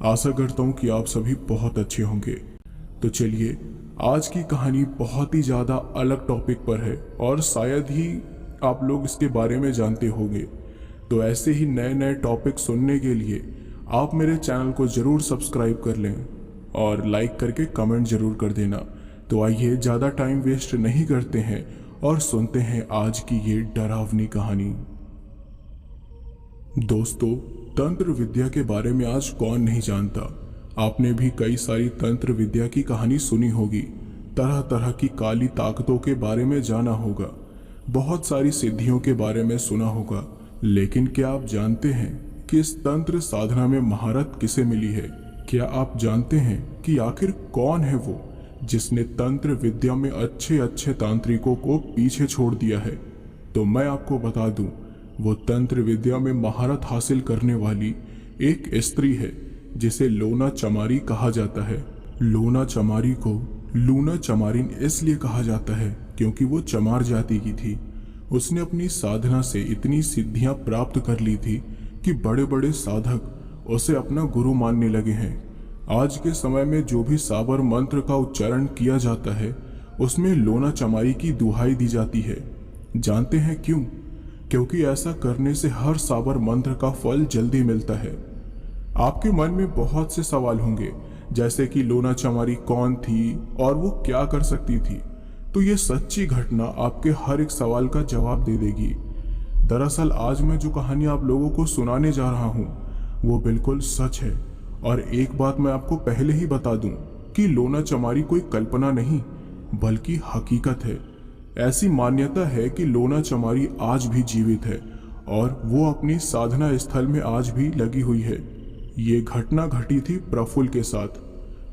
आशा करता हूँ कि आप सभी बहुत अच्छे होंगे। तो चलिए, आज की कहानी बहुत ही ज़्यादा अलग टॉपिक पर है और शायद ही आप लोग इसके बारे में जानते होंगे। तो ऐसे ही नए नए टॉपिक सुनने के लिए आप मेरे चैनल को ज़रूर सब्सक्राइब कर लें और लाइक करके कमेंट ज़रूर कर देना। तो आइए, ज़्यादा टाइम वेस्ट नहीं करते हैं और सुनते हैं आज की ये डरावनी कहानी। दोस्तों, तंत्र विद्या के बारे में आज कौन नहीं जानता। आपने भी कई सारी तंत्र विद्या की कहानी सुनी होगी, तरह तरह की काली ताकतों के बारे में जाना होगा, बहुत सारी सिद्धियों के बारे में सुना होगा। लेकिन क्या आप जानते हैं कि इस तंत्र साधना में महारत किसे मिली है? क्या आप जानते हैं कि आखिर कौन है वो जिसने तंत्र विद्या में अच्छे अच्छे तांत्रिकों को पीछे छोड़ दिया है? तो मैं आपको बता दूं, वो तंत्र विद्या में महारत हासिल करने वाली एक स्त्री है जिसे लोना चमारी कहा जाता है। लोना चमारी को लूना चमारिन इसलिए कहा जाता है क्योंकि वो चमार जाति की थी। उसने अपनी साधना से इतनी सिद्धियां प्राप्त कर ली थी कि बड़े बड़े साधक उसे अपना गुरु मानने लगे हैं। आज के समय में जो भी साबर मंत्र का उच्चारण किया जाता है उसमें लोना चमारी की दुहाई दी जाती है। जानते हैं क्यों? क्योंकि ऐसा करने से हर साबर मंत्र का फल जल्दी मिलता है। आपके मन में बहुत से सवाल होंगे, जैसे कि लोना चमारी कौन थी और वो क्या कर सकती थी। तो ये सच्ची घटना आपके हर एक सवाल का जवाब दे देगी। दरअसल आज मैं जो कहानी आप लोगों को सुनाने जा रहा हूँ वो बिल्कुल सच है। और एक बात मैं आपको पहले ही बता दूं कि लोना चमारी कोई कल्पना नहीं बल्कि हकीकत है। ऐसी मान्यता है कि लोना चमारी आज भी जीवित है और वो अपनी साधना स्थल में आज भी लगी हुई है। ये घटना घटी थी प्रफुल्ल के साथ।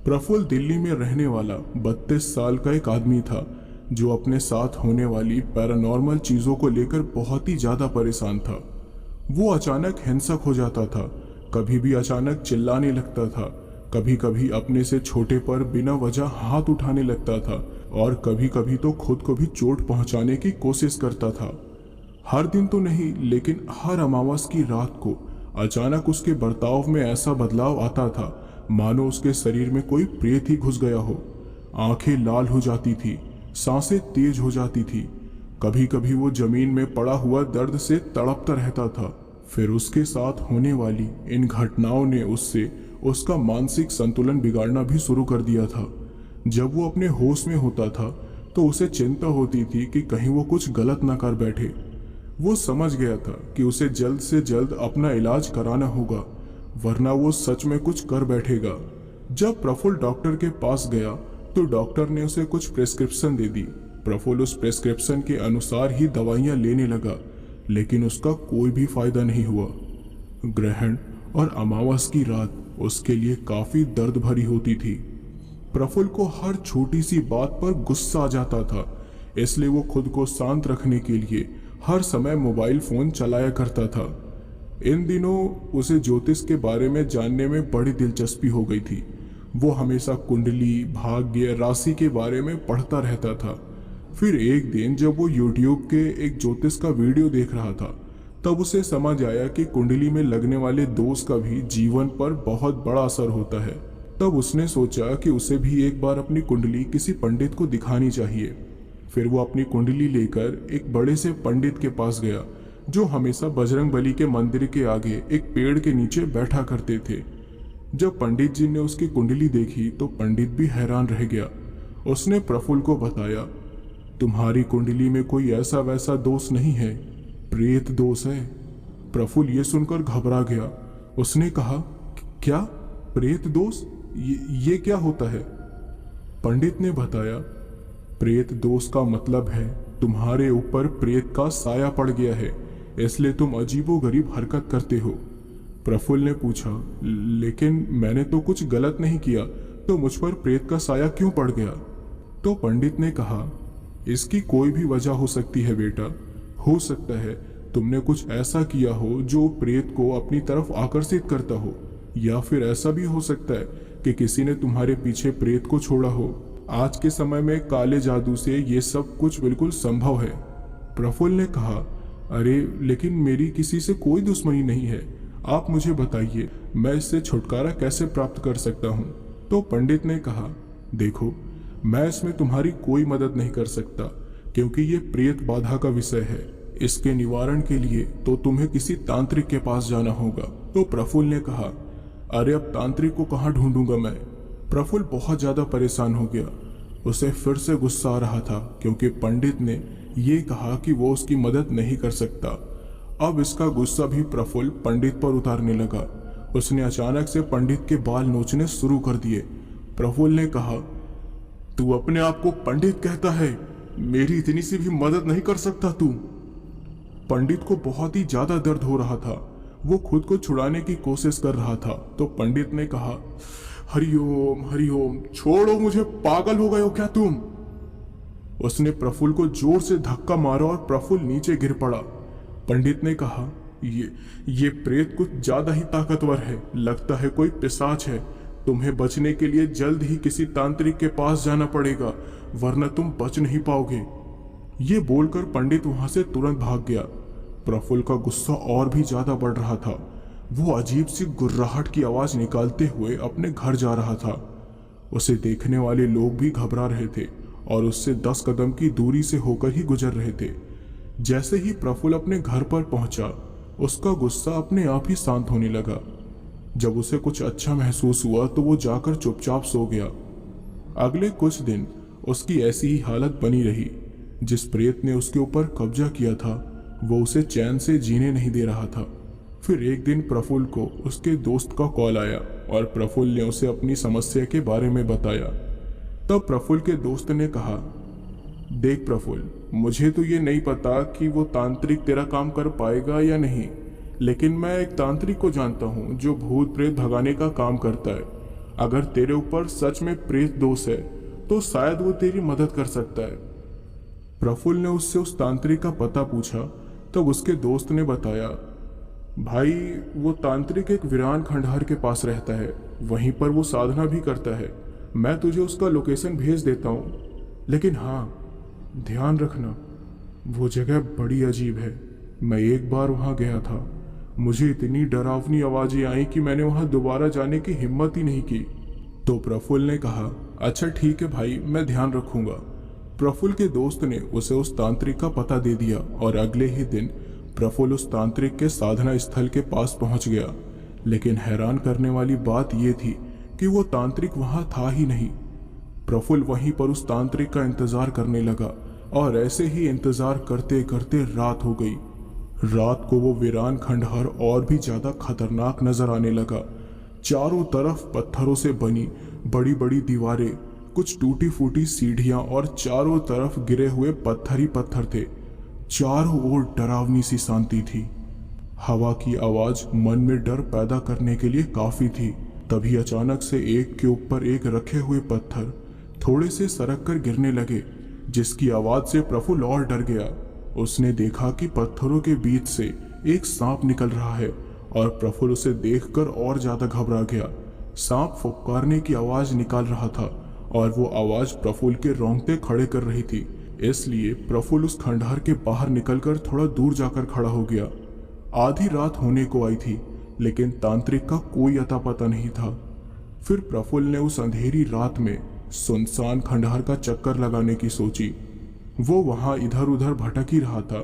प्रफुल्ल दिल्ली में रहने वाला 32 साल का एक आदमी था जो अपने साथ होने वाली पैरानॉर्मल चीजों को लेकर बहुत ही ज्यादा परेशान था। वो अचानक हिंसक हो जाता था, कभी भी अचानक चिल्लाने लगता था, कभी कभी अपने से छोटे पर बिना वजह हाथ उठाने लगता था और कभी कभी तो खुद को भी चोट पहुंचाने की कोशिश करता था। हर दिन तो नहीं, लेकिन हर अमावस की रात को अचानक उसके बर्ताव में ऐसा बदलाव आता था मानो उसके शरीर में कोई प्रेत ही घुस गया हो। आंखें लाल हो जाती थी, सांसें तेज हो जाती थी, कभी कभी वो जमीन में पड़ा हुआ दर्द से तड़पता रहता था। फिर उसके साथ होने वाली इन घटनाओं ने उसका मानसिक संतुलन बिगाड़ना भी शुरू कर दिया था। जब वो अपने होश में होता था तो उसे चिंता होती थी कि कहीं वो कुछ गलत ना कर बैठे। वो समझ गया था कि उसे जल्द से जल्द अपना इलाज कराना होगा, वरना वो सच में कुछ कर बैठेगा। जब प्रफुल्ल डॉक्टर के पास गया तो डॉक्टर ने उसे कुछ प्रिस्क्रिप्शन दे दी। प्रफुल्ल उस प्रिस्क्रिप्शन के अनुसार ही दवाइयां लेने लगा, लेकिन उसका कोई भी फायदा नहीं हुआ। ग्रहण और अमावस की रात उसके लिए काफी दर्द भरी होती थी। प्रफुल्ल को हर छोटी सी बात पर गुस्सा आ जाता था, इसलिए वो खुद को शांत रखने के लिए हर समय मोबाइल फोन चलाया करता था। इन दिनों उसे ज्योतिष के बारे में जानने में बड़ी दिलचस्पी हो गई थी। वो हमेशा कुंडली, भाग्य, राशि के बारे में पढ़ता रहता था। फिर एक दिन जब वो YouTube के एक ज्योतिष का वीडियो देख रहा था तब उसे समझ आया कि कुंडली में लगने वाले दोष का भी जीवन पर बहुत बड़ा असर होता है। तब उसने सोचा कि उसे भी एक बार अपनी कुंडली किसी पंडित को दिखानी चाहिए। फिर वो अपनी कुंडली लेकर एक बड़े से पंडित के पास गया जो हमेशा बजरंगबली के मंदिर के आगे एक पेड़ के नीचे बैठा करते थे। जब पंडित जी ने उसकी कुंडली देखी तो पंडित भी हैरान रह गया। उसने प्रफुल्ल को बताया, तुम्हारी कुंडली में कोई ऐसा वैसा दोष नहीं है, प्रेत दोष है। प्रफुल्ल ये सुनकर घबरा गया। उसने कहा, क्या प्रेत दोष? ये क्या होता है? पंडित ने बताया, प्रेत दोष का मतलब है तुम्हारे ऊपर प्रेत का साया पड़ गया है, इसलिए तुम अजीबोगरीब हरकत करते हो। प्रफुल्ल ने पूछा, लेकिन मैंने तो कुछ गलत नहीं किया, तो मुझ पर प्रेत का साया क्यों पड़ गया? तो पंडित ने कहा, इसकी कोई भी वजह हो सकती है बेटा। हो सकता है तुमने कुछ ऐसा किया हो जो प्रेत को अपनी तरफ आकर्षित करता हो, या फिर ऐसा भी हो सकता है कि किसी ने तुम्हारे पीछे प्रेत को छोड़ा हो। आज के समय में काले जादू से ये सब कुछ बिल्कुल संभव है। प्रफुल्ल ने कहा, अरे लेकिन मेरी किसी से कोई दुश्मनी नहीं है, आप मुझे बताइए, मैं इससे छुटकारा कैसे प्राप्त कर सकता हूँ। तो पंडित ने कहा, देखो, मैं इसमें तुम्हारी कोई मदद नहीं कर सकता, क्योंकि ये प्रेत बाधा का विषय है। इसके निवारण के लिए तो तुम्हें किसी तांत्रिक के पास जाना होगा। तो प्रफुल्ल ने कहा, अरे अब तांत्रिक को कहाँ ढूंढूंगा मैं। प्रफुल्ल बहुत ज्यादा परेशान हो गया। उसे फिर से गुस्सा आ रहा था, क्योंकि पंडित ने ये कहा कि वो उसकी मदद नहीं कर सकता। अब इसका गुस्सा भी प्रफुल्ल पंडित पर उतारने लगा। उसने अचानक से पंडित के बाल नोचने शुरू कर दिए। प्रफुल्ल ने कहा, तू अपने आप को पंडित कहता है, मेरी इतनी सी भी मदद नहीं कर सकता तू। पंडित को बहुत ही ज्यादा दर्द हो रहा था। वो खुद को छुड़ाने की कोशिश कर रहा था। तो पंडित ने कहा, हरिओम हरिओम, छोड़ो मुझे, पागल हो गए हो क्या तुम। उसने प्रफुल्ल को जोर से धक्का मारा और प्रफुल्ल नीचे गिर पड़ा। पंडित ने कहा, ये प्रेत कुछ ज्यादा ही ताकतवर है, लगता है कोई पिशाच है। तुम्हें बचने के लिए जल्द ही किसी तांत्रिक के पास जाना पड़ेगा, वरना तुम बच नहीं पाओगे। ये बोलकर पंडित वहां से तुरंत भाग गया। प्रफुल्ल का गुस्सा और भी ज्यादा बढ़ रहा था। वो अजीब सी गुर्राहट की आवाज निकालते हुए अपने घर जा रहा था। उसे देखने वाले लोग भी घबरा रहे थे और उससे 10 कदम की दूरी से होकर ही गुजर रहे थे। जैसे ही प्रफुल्ल अपने घर पर पहुंचा, उसका गुस्सा अपने आप ही शांत होने लगा। जब उसे कुछ अच्छा महसूस हुआ तो वो जाकर चुपचाप सो गया। अगले कुछ दिन उसकी ऐसी ही हालत बनी रही। जिस प्रेत ने उसके ऊपर कब्जा किया था, वो उसे चैन से जीने नहीं दे रहा था। फिर एक दिन प्रफुल्ल को उसके दोस्त का कॉल आया और प्रफुल्ल ने उसे अपनी समस्या के बारे में बताया। तब प्रफुल्ल के दोस्त ने कहा, देख प्रफुल्ल, मुझे तो ये नहीं पता कि वो तांत्रिक तेरा काम कर पाएगा या नहीं, लेकिन मैं एक तांत्रिक को जानता हूँ जो भूत प्रेत भगाने का काम करता है। अगर तेरे ऊपर सच में प्रेत दोष है तो शायद वो तेरी मदद कर सकता है। प्रफुल्ल ने उससे उस तांत्रिक का पता पूछा। तब उसके दोस्त ने बताया, भाई वो तांत्रिक एक वीरान खंडहर के पास रहता है, वहीं पर वो साधना भी करता है। मैं तुझे उसका लोकेशन भेज देता हूँ, लेकिन हाँ ध्यान रखना, वो जगह बड़ी अजीब है। मैं एक बार वहाँ गया था, मुझे इतनी डरावनी आवाजें आई कि मैंने वहाँ दोबारा जाने की हिम्मत ही नहीं की। तो प्रफुल्ल ने कहा, अच्छा ठीक है भाई, मैं ध्यान रखूंगा। प्रफुल्ल के दोस्त ने उसे उस तांत्रिक का पता दे दिया और अगले ही दिन प्रफुल्ल उस तांत्रिक के साधना स्थल के पास पहुंच गया। लेकिन हैरान करने वाली बात यह थी कि वो तांत्रिक वहां था ही नहीं। प्रफुल्ल वहीं पर उस तांत्रिक का इंतजार करने लगा और ऐसे ही इंतजार करते करते रात हो गई। रात को वो वीरान खंडहर और भी ज्यादा खतरनाक नजर आने लगा। चारों तरफ पत्थरों से बनी बड़ी बड़ी दीवारें, कुछ टूटी फूटी सीढ़ियां और चारों तरफ गिरे हुए पत्थर ही पत्थर थे। चारों ओर डरावनी सी शांति थी। हवा की आवाज मन में डर पैदा करने के लिए काफी थी। तभी अचानक से एक के ऊपर एक रखे हुए पत्थर थोड़े से सरक कर गिरने लगे, जिसकी आवाज से प्रफुल्ल और डर गया। उसने देखा कि पत्थरों के बीच से एक सांप निकल रहा है और प्रफुल्ल उसे देखकर और ज्यादा घबरा गया। सांप फुफकारने की आवाज निकाल रहा था और वो आवाज प्रफुल्ल के रोंगटे खड़े कर रही थी। इसलिए प्रफुल्ल उस खंडहर के बाहर निकलकर थोड़ा दूर जाकर खड़ा हो गया। आधी रात होने को आई थी, लेकिन तांत्रिक का कोई अता पता नहीं था। फिर प्रफुल्ल ने उस अंधेरी रात में सुनसान खंडहर का चक्कर लगाने की सोची। वो वहां इधर उधर भटक ही रहा था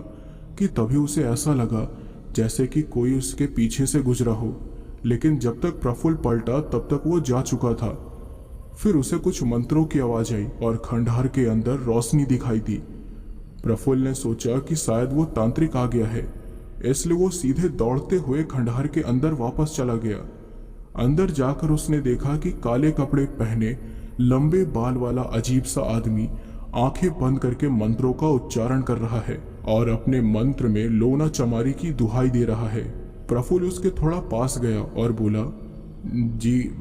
कि तभी उसे ऐसा लगा जैसे कि कोई उसके पीछे से गुजरा हो, लेकिन जब तक प्रफुल्ल पलटा तब तक वो जा चुका था। फिर उसे कुछ मंत्रों की आवाज आई और खंडहर के अंदर रोशनी दिखाई दी। प्रफुल्ल ने सोचा कि शायद वो तांत्रिक आ गया है, इसलिए वो सीधे दौड़ते हुए खंडहर के अंदर वापस चला गया। अंदर जाकर उसने देखा कि काले कपड़े पहने लंबे बाल वाला अजीब सा आदमी आंखें बंद करके मंत्रों का उच्चारण कर रहा है और अपने मंत्र में लोना चमारी की दुहाई दे रहा है। प्रफुल्ल उसके थोड़ा पास गया और बोला, जी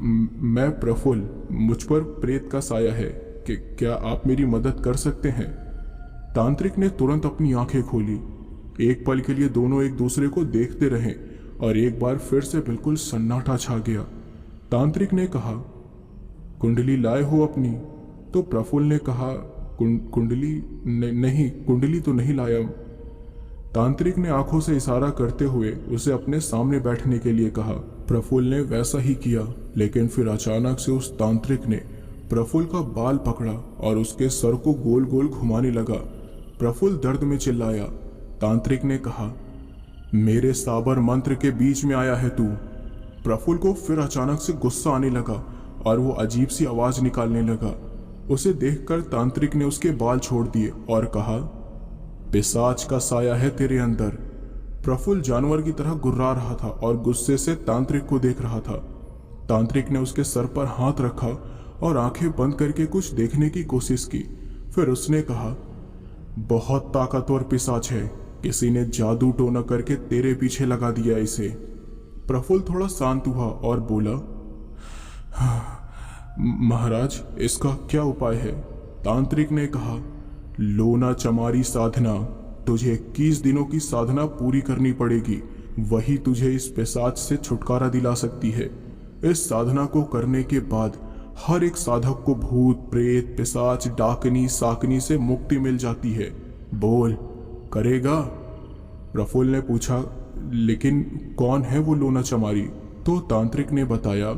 मैं प्रफुल्ल, मुझ पर प्रेत का साया है, कि क्या आप मेरी मदद कर सकते हैं। तांत्रिक ने तुरंत अपनी आंखें खोली। एक पल के लिए दोनों एक दूसरे को देखते रहे और एक बार फिर से बिल्कुल सन्नाटा छा गया। तांत्रिक ने कहा, कुंडली लाए हो अपनी। तो प्रफुल्ल ने कहा, कुंडली नहीं, कुंडली तो नहीं लाया। तांत्रिक ने आंखों से इशारा करते हुए उसे अपने सामने बैठने के लिए कहा। प्रफुल्ल ने वैसा ही किया, लेकिन फिर अचानक से उस तांत्रिक ने प्रफुल्ल का बाल पकड़ा और उसके सर को गोल गोल घुमाने लगा। प्रफुल्ल दर्द में चिल्लाया। तांत्रिक ने कहा, मेरे साबर मंत्र के बीच में आया है तू। प्रफुल्ल को फिर अचानक से गुस्सा आने लगा और वो अजीब सी आवाज निकालने लगा। उसे देखकर तांत्रिक ने उसके बाल छोड़ दिए और कहा, पिशाच का साया है तेरे अंदर। प्रफुल्ल जानवर की तरह गुर्रा रहा था और गुस्से से तांत्रिक को देख रहा था। तांत्रिक ने उसके सर पर हाथ रखा और आंखें बंद करके कुछ देखने की कोशिश की। फिर उसने कहा, बहुत ताकतवर पिशाच है, किसी ने जादू टोना करके तेरे पीछे लगा दिया इसे। प्रफुल्ल थोड़ा शांत हुआ और बोला, महाराज, इसका क्या उपाय है? तांत्रिक ने कहा, लोना चमारी साधना। तुझे 21 दिनों की साधना पूरी करनी पड़ेगी, वही तुझे इस पिशाच से छुटकारा दिला सकती है। इस साधना को करने के बाद हर एक साधक को भूत, प्रेत, पिशाच, डाकनी, साकनी से मुक्ति मिल जाती है। बोल, करेगा? प्रफुल्ल ने पूछा, लेकिन कौन है वो लोना चमारी? तो तांत्रिक ने बताया,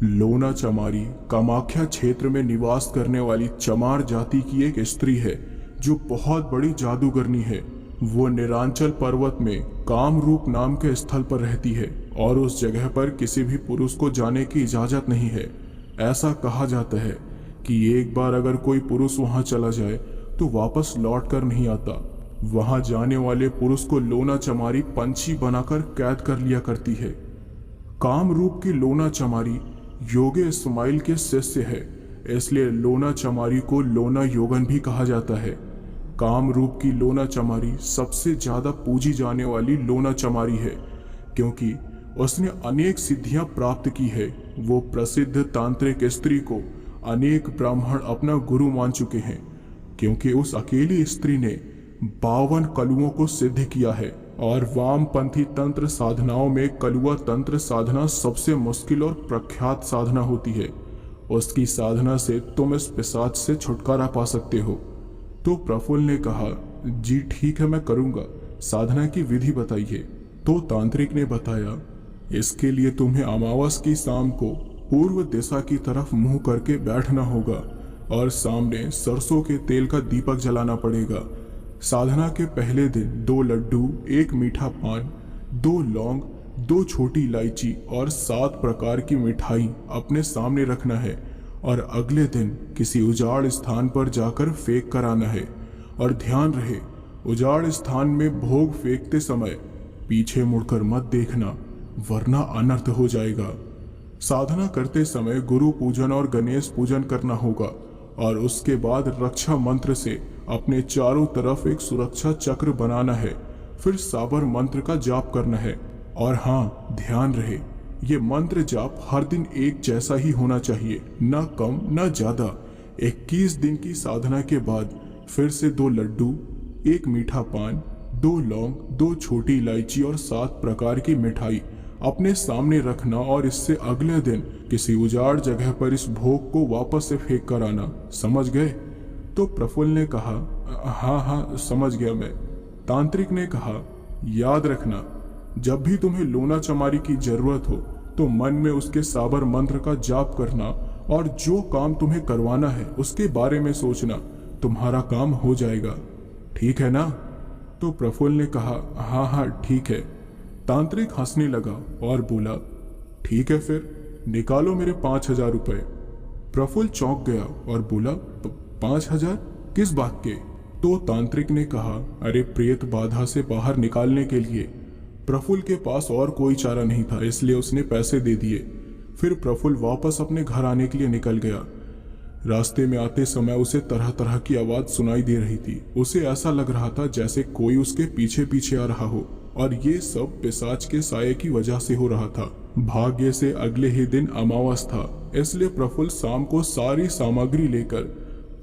लोना चमारी कामाख्या क्षेत्र में निवास करने वाली चमार जाति की एक स्त्री है जो बहुत बड़ी जादूगरनी है। वो निरांचल पर्वत में कामरूप नाम के स्थल पर रहती है और उस जगह पर किसी भी पुरुष को जाने की इजाजत नहीं है। ऐसा कहा जाता है कि एक बार अगर कोई पुरुष वहां चला जाए तो वापस लौट कर नहीं आता। वहां जाने वाले पुरुष को लोना चमारी पंछी बनाकर कैद कर लिया करती है। कामरूप की लोना चमारी योगे इस्माइल के शिष्य है, इसलिए लोना चमारी को लोना योगन भी कहा जाता है। कामरूप की लोना चमारी सबसे ज्यादा पूजी जाने वाली लोना चमारी है, क्योंकि उसने अनेक सिद्धियां प्राप्त की है। वो प्रसिद्ध तांत्रिक स्त्री को अनेक ब्राह्मण अपना गुरु मान चुके हैं, क्योंकि उस अकेली स्त्री ने 52 कलुओं को सिद्ध किया है। और वामपंथी तंत्र साधनाओं में कलुआ तंत्र साधना सबसे मुश्किल और प्रख्यात साधना होती है। उसकी साधना से तुम इस पिशाच से छुटकारा पा सकते हो। तो प्रफुल्ल ने कहा, जी ठीक है, मैं करूंगा, साधना की विधि बताइए। तो तांत्रिक ने बताया, इसके लिए तुम्हें अमावस की शाम को पूर्व दिशा की तरफ मुंह करके बैठना होगा और सामने सरसों के तेल का दीपक जलाना पड़ेगा। साधना के पहले दिन 2 लड्डू, 1 मीठा पान, 2 लौंग, 2 छोटी इलायची और 7 प्रकार की मिठाई अपने सामने रखना है और अगले दिन किसी उजाड़ स्थान पर जाकर फेंक कर आना है। और ध्यान रहे, उजाड़ स्थान में भोग फेंकते समय पीछे मुड़कर मत देखना, वरना अनर्थ हो जाएगा। साधना करते समय गुरु पूजन और गणेश पूजन करना होगा और उसके बाद रक्षा मंत्र से अपने चारों तरफ एक सुरक्षा चक्र बनाना है। फिर साबर मंत्र का जाप करना है। और हाँ, ध्यान रहे, ये मंत्र जाप हर दिन एक जैसा ही होना चाहिए, ना कम ना ज्यादा। 21 दिन की साधना के बाद फिर से 2 लड्डू, 1 मीठा पान, 2 लौंग, 2 छोटी इलायची और 7 प्रकार की मिठाई अपने सामने रखना और इससे अगले दिन किसी उजाड़ जगह पर इस भोग को वापस से फेंक कर आना। समझ गए? तो प्रफुल्ल ने कहा, हाँ, समझ गया मैं। तांत्रिक ने कहा, याद रखना, जब भी तुम्हें लोना चमारी की जरूरत हो तो मन में उसके साबर मंत्र का जाप करना और जो काम तुम्हें करवाना है उसके बारे में सोचना, तुम्हारा काम हो जाएगा। ठीक है ना? तो प्रफुल्ल ने कहा, हाँ, ठीक है। तांत्रिक हंसने लगा और बोला, ठीक है, फिर निकालो मेरे 5000 रुपए। प्रफुल्ल चौंक गया और बोला, 5000? किस बात के? तो तांत्रिक ने कहा, अरे प्रेत बाधा से बाहर निकालने के लिए। प्रफुल्ल के पास और कोई चारा नहीं था, इसलिए उसने पैसे दे दिए। फिर प्रफुल्ल वापस अपने घर आने के लिए निकल गया। रास्ते में आते समय उसे तरह तरह की आवाज सुनाई दे रही थी। उसे ऐसा लग रहा था जैसे कोई उसके पीछे पीछे आ रहा हो, और ये सब पिशाच के साये की वजह से हो रहा था। भाग्य से अगले ही दिन अमावस था, इसलिए प्रफुल्ल शाम को सारी सामग्री लेकर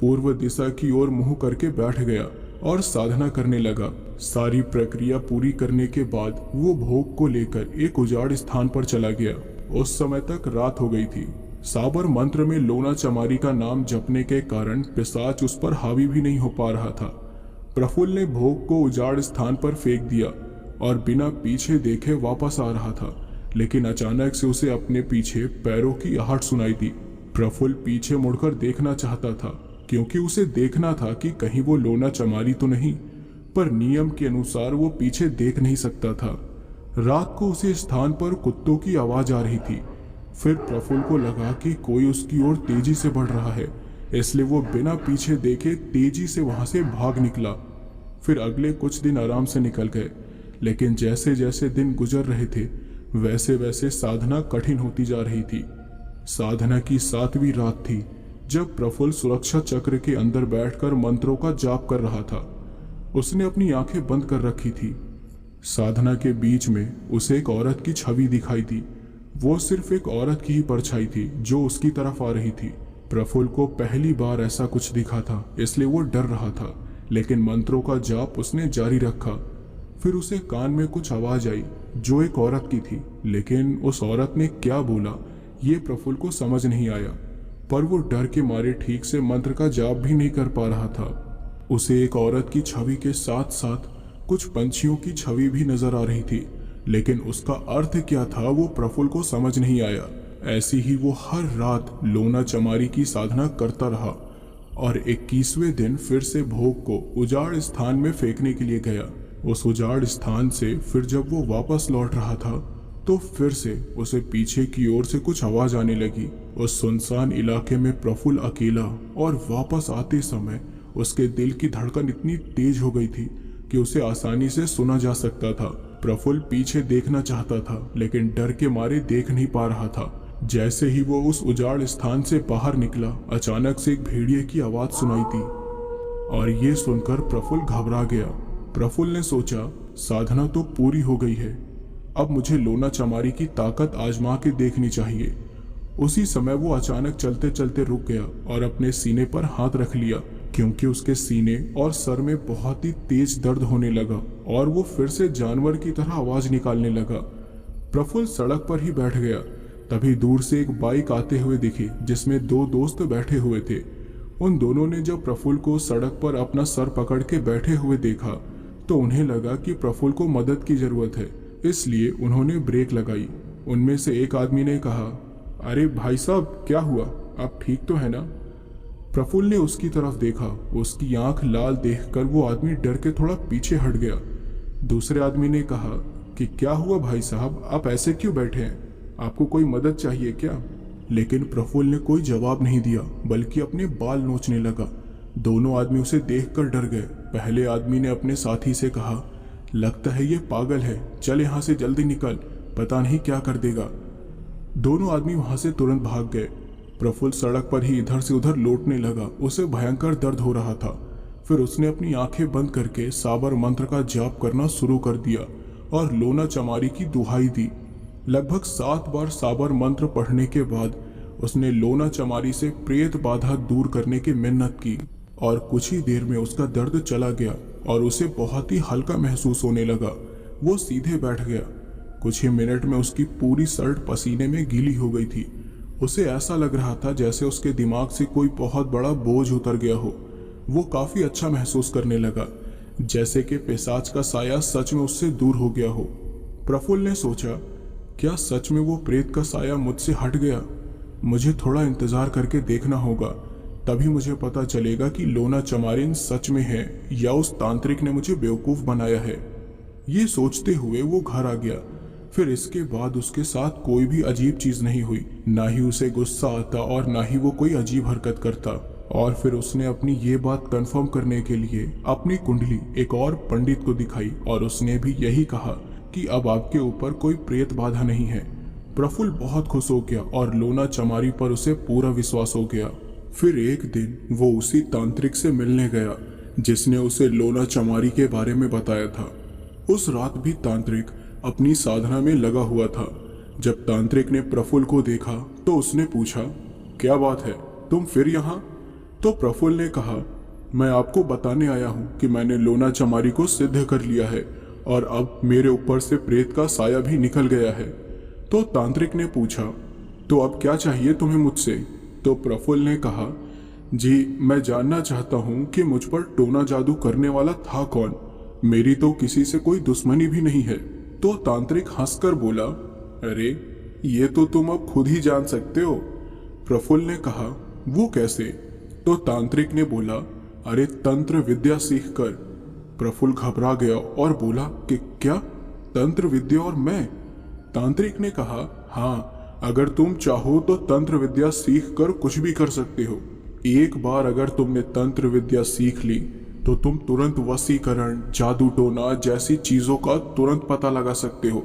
पूर्व दिशा की ओर मुंह करके बैठ गया और साधना करने लगा। सारी प्रक्रिया पूरी करने के बाद वो भोग को लेकर एक उजाड़ स्थान पर चला गया। उस समय तक रात हो गई थी। साबर मंत्र में लोना चमारी का नाम जपने के कारण पिशाच उस पर हावी भी नहीं हो पा रहा था। प्रफुल्ल ने भोग को उजाड़ स्थान पर फेंक दिया और बिना पीछे देखे वापस आ रहा था, लेकिन अचानक से उसे अपने पीछे पैरों की आहट सुनाई दी। प्रफुल्ल पीछे मुड़कर देखना चाहता था, क्योंकि उसे देखना था कि कहीं वो लोना चमारी तो नहीं, पर नियम के अनुसार वो पीछे देख नहीं सकता था। रात को उसी स्थान पर कुत्तों की आवाज आ रही थी। फिर प्रफुल्ल को लगा कि कोई उसकी ओर तेजी से बढ़ रहा है, इसलिए वो बिना पीछे देखे तेजी से वहां से भाग निकला। फिर अगले कुछ दिन आराम से निकल गए, लेकिन जैसे जैसे दिन गुजर रहे थे वैसे वैसे साधना कठिन होती जा रही थी। साधना की 7वीं रात थी जब प्रफुल्ल सुरक्षा चक्र के अंदर बैठकर मंत्रों का जाप कर रहा था। उसने अपनी आंखें बंद कर रखी थी। साधना के बीच में उसे एक औरत की छवि दिखाई दी। वो सिर्फ एक औरत की ही परछाई थी जो उसकी तरफ आ रही थी। प्रफुल्ल को पहली बार ऐसा कुछ दिखा था, इसलिए वो डर रहा था, लेकिन मंत्रों का जाप उसने जारी रखा। फिर उसे कान में कुछ आवाज आई जो एक औरत की थी, लेकिन उस औरत ने क्या बोला ये प्रफुल्ल को समझ नहीं आया। पर वो डर के मारे ठीक से मंत्र का जाप भी नहीं कर पा रहा था। उसे एक औरत की छवि के साथ साथ कुछ पंछियों की छवि भी नजर आ रही थी, लेकिन उसका अर्थ क्या था वो प्रफुल्ल को समझ नहीं आया। ऐसी ही वो हर रात लोना चमारी की साधना करता रहा और 21वें दिन फिर से भोग को उजाड़ स्थान में फेंकने के लिए गया। उस उजाड़ स्थान से फिर जब वो वापस लौट रहा था तो फिर से उसे पीछे की ओर से कुछ आवाज आने लगी। उस सुनसान इलाके में प्रफुल्ल अकेला, और वापस आते समय उसके दिल की धड़कन इतनी तेज हो गई थी कि उसे आसानी से सुना जा सकता था। प्रफुल्ल पीछे देखना चाहता था, लेकिन डर के मारे देख नहीं पा रहा था। जैसे ही वो उस उजाड़ स्थान से बाहर निकला, अचानक से एक भेड़िए की आवाज सुनाई दी और ये सुनकर प्रफुल्ल घबरा गया। प्रफुल्ल ने सोचा साधना तो पूरी हो गई है, अब मुझे लोना चमारी की ताकत आजमा के देखनी चाहिए। उसी समय वो अचानक चलते चलते रुक गया और अपने सीने पर हाथ रख लिया, क्योंकि उसके सीने और सर में बहुत ही तेज दर्द होने लगा और वो फिर से जानवर की तरह आवाज निकालने लगा। प्रफुल्ल सड़क पर ही बैठ गया। तभी दूर से एक बाइक आते हुए दिखी जिसमें 2 दोस्त बैठे हुए थे। उन दोनों ने जब प्रफुल्ल को सड़क पर अपना सर पकड़ के बैठे हुए देखा तो उन्हें लगा कि प्रफुल्ल को मदद की जरूरत है, इसलिए उन्होंने ब्रेक लगाई। उनमें से एक आदमी ने कहा, अरे भाई साहब क्या हुआ, आप ठीक तो है ना? प्रफुल्ल ने उसकी तरफ देखा। उसकी आंख लाल देखकर वो आदमी डर के थोड़ा पीछे हट गया। दूसरे आदमी ने कहा कि क्या हुआ भाई साहब, आप ऐसे क्यों बैठे हैं, आपको कोई मदद चाहिए क्या? लेकिन प्रफुल्ल ने कोई जवाब नहीं दिया, बल्कि अपने बाल नोचने लगा। दोनों आदमी उसे देखकर डर गए। पहले आदमी ने अपने साथी से कहा, लगता है ये पागल है, चल यहाँ से जल्दी निकल, पता नहीं क्या कर देगा। दोनों आदमी वहां से तुरंत भाग गए। प्रफुल्ल सड़क पर ही इधर से उधर लौटने लगा। उसे भयंकर दर्द हो रहा था। फिर उसने अपनी आंखें बंद करके साबर मंत्र का जाप करना शुरू कर दिया और लोना चमारी की दुहाई दी। लगभग 7 बार साबर मंत्र पढ़ने के बाद उसने लोना चमारी से प्रेत बाधा दूर करने की मिन्नत की और कुछ ही देर में उसका दर्द चला गया और उसे बहुत ही हल्का महसूस होने लगा। वो सीधे बैठ गया। कुछ ही मिनट में उसकी पूरी शर्ट पसीने में गीली हो गई थी। उसे ऐसा लग रहा था जैसे उसके दिमाग से कोई बहुत बड़ा बोझ उतर गया हो। वो काफी अच्छा महसूस करने लगा, जैसे कि पिशाच का साया सच में उससे दूर हो गया हो। प्रफुल्ल ने सोचा, क्या सच में वो प्रेत का साया मुझसे हट गया? मुझे थोड़ा इंतजार करके देखना होगा, तभी मुझे पता चलेगा कि लोना चमारिन सच में है या उस तांत्रिक ने मुझे बेवकूफ बनाया है। ये सोचते हुए वो घर आ गया। फिर इसके बाद उसके साथ कोई भी अजीब चीज नहीं हुई, ना ही उसे गुस्सा आता और ना ही वो कोई अजीब हरकत करता। और फिर उसने अपनी ये बात कंफर्म करने के लिए अपनी कुंडली एक और पंडित को दिखाई और उसने भी यही कहा कि अब आपके ऊपर कोई प्रेत बाधा नहीं है। प्रफुल्ल बहुत खुश हो गया और लोना चमारी पर उसे पूरा विश्वास हो गया। फिर एक दिन वो उसी तांत्रिक से मिलने गया जिसने उसे लोना चमारी के बारे में बताया था। उस रात भी तांत्रिक अपनी साधना में लगा हुआ था। जब तांत्रिक ने प्रफुल्ल को देखा तो उसने पूछा, क्या बात है, तुम फिर यहाँ? तो प्रफुल्ल ने कहा, मैं आपको बताने आया हूँ कि मैंने लोना चमारी को सिद्ध कर लिया है और अब मेरे ऊपर से प्रेत का साया भी निकल गया है। तो तांत्रिक ने पूछा, तो अब क्या चाहिए तुम्हें मुझसे? तो प्रफुल्ल ने कहा, जी, मैं जानना चाहता हूँ कि मुझ पर टोना जादू करने वाला था कौन। मेरी तो किसी से कोई दुश्मनी भी नहीं है। तो तांत्रिक हंसकर बोला, अरे ये तो तुम अब खुद ही जान सकते हो। प्रफुल्ल ने कहा, वो कैसे? तो तांत्रिक ने बोला, अरे तंत्र विद्या सीखकर। प्रफुल्ल घबरा गया और बोला कि क्या, तंत्र विद्या और मैं? तांत्रिक ने कहा, हाँ, अगर तुम चाहो तो तंत्र विद्या सीख कर कुछ भी कर सकते हो। एक बार अगर तुमने तंत्र विद्या सीख ली तो तुम तुरंत वशीकरण, जादू टोना जैसी चीजों का तुरंत पता लगा सकते हो।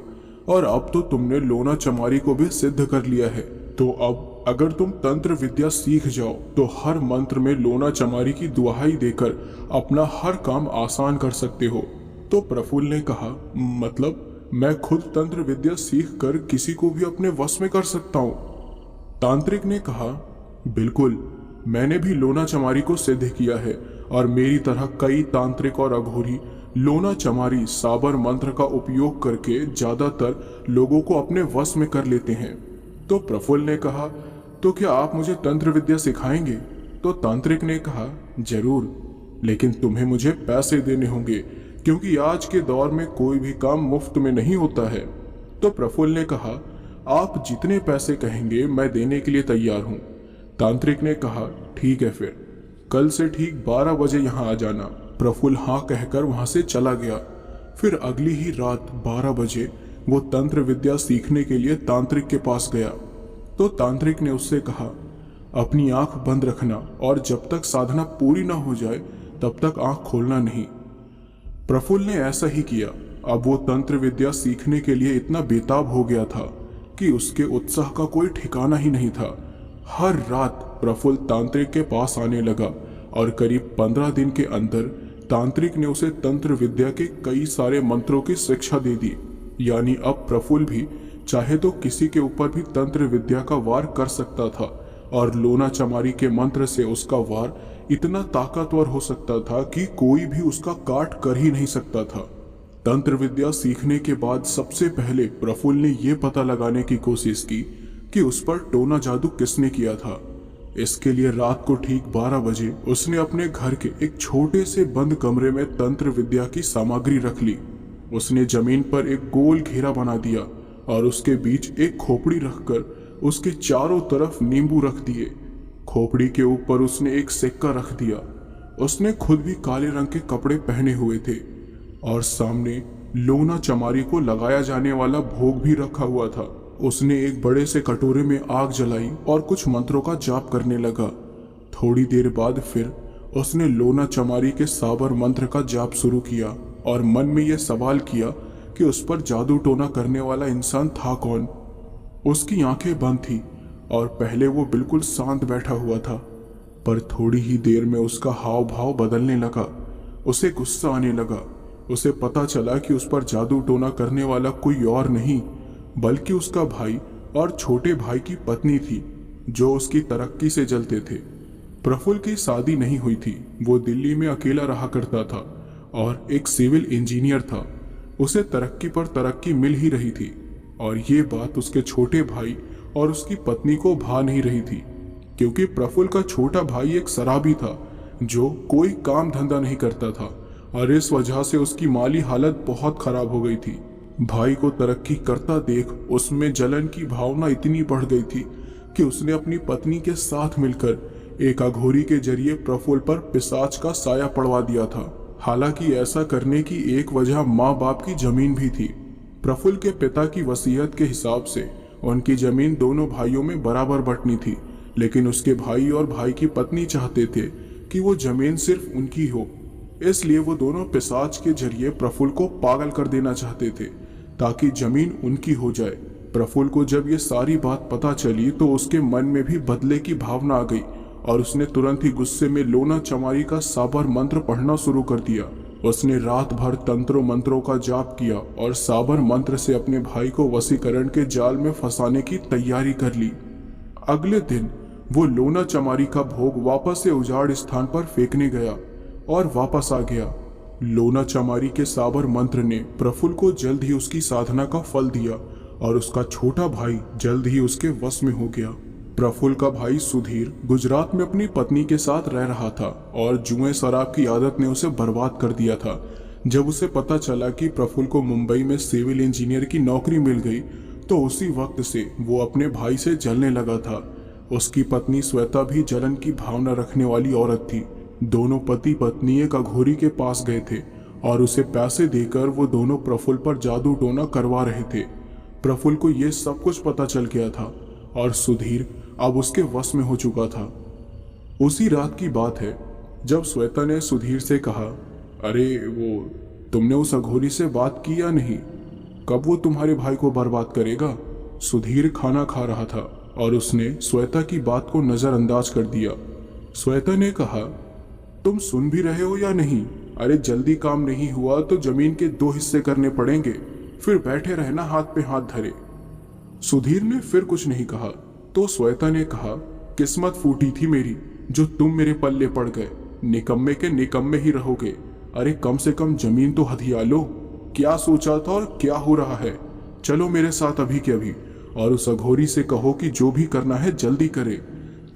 और अब तो तुमने लोना चमारी को भी सिद्ध कर लिया है। तो अब अगर तुम तंत्र विद्या सीख जाओ तो हर मंत्र में लोना चमारी की दुहाई देकर अपना हर काम आसान कर सकते हो। तो प्रफुल्ल ने कहा, मतलब मैं खुद तंत्र विद्या सीख कर किसी को भी अपने वश में कर सकता हूँ? तांत्रिक ने कहा, बिल्कुल, मैंने भी लोना चमारी को सिद्ध किया है और मेरी तरह कई तांत्रिक और अघोरी लोना चमारी साबर मंत्र का उपयोग करके ज्यादातर लोगों को अपने वश में कर लेते हैं। तो प्रफुल्ल ने कहा, तो क्या आप मुझे तंत्र विद्या सिखाएंगे? तो तांत्रिक ने कहा, जरूर, लेकिन तुम्हें मुझे पैसे देने होंगे, क्योंकि आज के दौर में कोई भी काम मुफ्त में नहीं होता है। तो प्रफुल्ल ने कहा, आप जितने पैसे कहेंगे मैं देने के लिए तैयार हूँ। तांत्रिक ने कहा, ठीक है, फिर कल से ठीक 12 बजे यहाँ आ जाना। प्रफुल्ल हाँ कहकर वहां से चला गया। फिर अगली ही रात 12 बजे वो तंत्र विद्या सीखने के लिए तांत्रिक के पास गया। तो तांत्रिक ने उससे कहा, अपनी आंख बंद रखना और जब तक साधना पूरी ना हो जाए तब तक आंख खोलना नहीं। प्रफुल्ल ने ऐसा ही किया। अब वो तंत्र विद्या सीखने के लिए इतना बेताब हो गया था कि उसके उत्साह का कोई ठिकाना ही नहीं था। हर रात प्रफुल्ल तांत्रिक के पास आने लगा और करीब 15 दिन के अंदर तांत्रिक ने उसे तंत्र विद्या के कई सारे मंत्रों की शिक्षा दे दी। यानी अब प्रफुल्ल भी चाहे तो किसी के ऊपर भी तंत्र विद्या का वार कर सकता था और लोना चमारी के मंत्र से उसका वार इतना ताकतवर हो सकता था कि कोई भी उसका काट कर ही नहीं सकता था। तंत्र विद्या सीखने के बाद सबसे पहले प्रफुल्ल ने यह पता लगाने की कोशिश की कि उस पर टोना जादू किसने किया था। इसके लिए रात को ठीक 12 बजे उसने अपने घर के एक छोटे से बंद कमरे में तंत्र विद्या की सामग्री रख ली। उसने जमीन पर एक गोल घेरा बना दिया और उसके बीच एक खोपड़ी रखकर उसके चारों तरफ नींबू रख दिए। खोपड़ी के ऊपर उसने एक सिक्का रख दिया। उसने खुद भी काले रंग के कपड़े पहने हुए थे और सामने लोना चमारी को लगाया जाने वाला भोग भी रखा हुआ था। उसने एक बड़े से कटोरे में आग जलाई और कुछ मंत्रों का जाप करने लगा। थोड़ी देर बाद फिर उसने लोना चमारी के साबर मंत्र का जाप शुरू किया और मन में यह सवाल किया कि उस पर जादू टोना करने वाला इंसान था कौन। उसकी आंखें बंद थी और पहले वो बिल्कुल शांत बैठा हुआ था, पर थोड़ी ही देर में उसका हाव भाव बदलने लगा। उसे गुस्सा आने लगा। उसे पता चला कि उस पर जादू टोना करने वाला कोई और नहीं बल्कि उसका भाई और छोटे भाई की पत्नी थी, जो उसकी तरक्की से जलते थे। प्रफुल्ल की शादी नहीं हुई थी। वो दिल्ली में अकेला रहा करता था और एक सिविल इंजीनियर था। उसे तरक्की पर तरक्की मिल ही रही थी और ये बात उसके छोटे भाई और उसकी पत्नी को भा नहीं रही थी, क्योंकि प्रफुल्ल का छोटा भाई एक शराबी था जो कोई काम धंधा नहीं करता था और इस वजह से उसकी माली हालत बहुत खराब हो गई थी। भाई को तरक्की करता देख उसमें जलन की भावना इतनी बढ़ गई थी कि उसने अपनी पत्नी के साथ मिलकर एक अघोरी के जरिए प्रफुल्ल पर पिशाच का साया पड़वा दिया था। हालांकि ऐसा करने की एक वजह माँ बाप की जमीन भी थी। प्रफुल्ल के पिता की वसीयत के हिसाब से उनकी जमीन दोनों भाइयों में बराबर बंटनी थी, लेकिन उसके भाई और भाई की पत्नी चाहते थे कि वो जमीन सिर्फ उनकी हो। इसलिए वो दोनों पिशाच के जरिए प्रफुल्ल को पागल कर देना चाहते थे ताकि जमीन उनकी हो जाए। प्रफुल्ल को जब ये सारी बात पता चली तो उसके मन में भी बदले की भावना आ गई और उसने तुरंत ही गुस्से में लोना चमारी का साबर मंत्र पढ़ना शुरू कर दिया। उसने रात भर तंत्रों मंत्रों का जाप किया और साबर मंत्र से अपने भाई को वशीकरण के जाल में फंसाने की तैयारी कर ली। अगले दिन वो लोना चमारी का भोग वापस से उजाड़ स्थान पर फेंकने गया और वापस आ गया। लोना चमारी के साबर मंत्र ने प्रफुल्ल को जल्द ही उसकी साधना का फल दिया और उसका छोटा भाई जल्द ही उसके वश में हो गया। प्रफुल्ल का भाई सुधीर गुजरात में अपनी पत्नी के साथ रह रहा था और जुए शराब की आदत ने उसे बर्बाद कर दिया था। जब उसे पता चला कि प्रफुल्ल को मुंबई में सिविल इंजीनियर की नौकरी मिल गई तो उसी वक्त से वो अपने भाई से जलने लगा था। उसकी पत्नी श्वेता भी जलन की भावना रखने वाली औरत थी। दोनों पति पत्नी एक अघोरी के पास गए थे और उसे पैसे देकर वो दोनों प्रफुल्ल पर जादू टोना करवा रहे थे। प्रफुल्ल को ये सब कुछ पता चल गया था और सुधीर अब उसके वश में हो चुका था। उसी रात की बात है जब श्वेता ने सुधीर से कहा, अरे वो तुमने उस अघोरी से बात की या नहीं? कब वो तुम्हारे भाई को बर्बाद करेगा? सुधीर खाना खा रहा था और उसने श्वेता की बात को नजरअंदाज कर दिया। श्वेता ने कहा, तुम सुन भी रहे हो या नहीं? अरे जल्दी काम नहीं हुआ तो जमीन के 2 हिस्से करने पड़ेंगे, फिर बैठे रहना हाथ पे हाथ धरे। सुधीर ने फिर कुछ नहीं कहा तो श्वेता ने कहा, किस्मत फूटी थी मेरी जो तुम मेरे पल्ले पड़ गए। निकम्मे के निकम्मे ही रहोगे। अरे कम से कम जमीन तो हथिया लो। क्या सोचा था और क्या हो रहा है? चलो मेरे साथ अभी के अभी और उस अघोरी से कहो कि जो भी करना है जल्दी करे।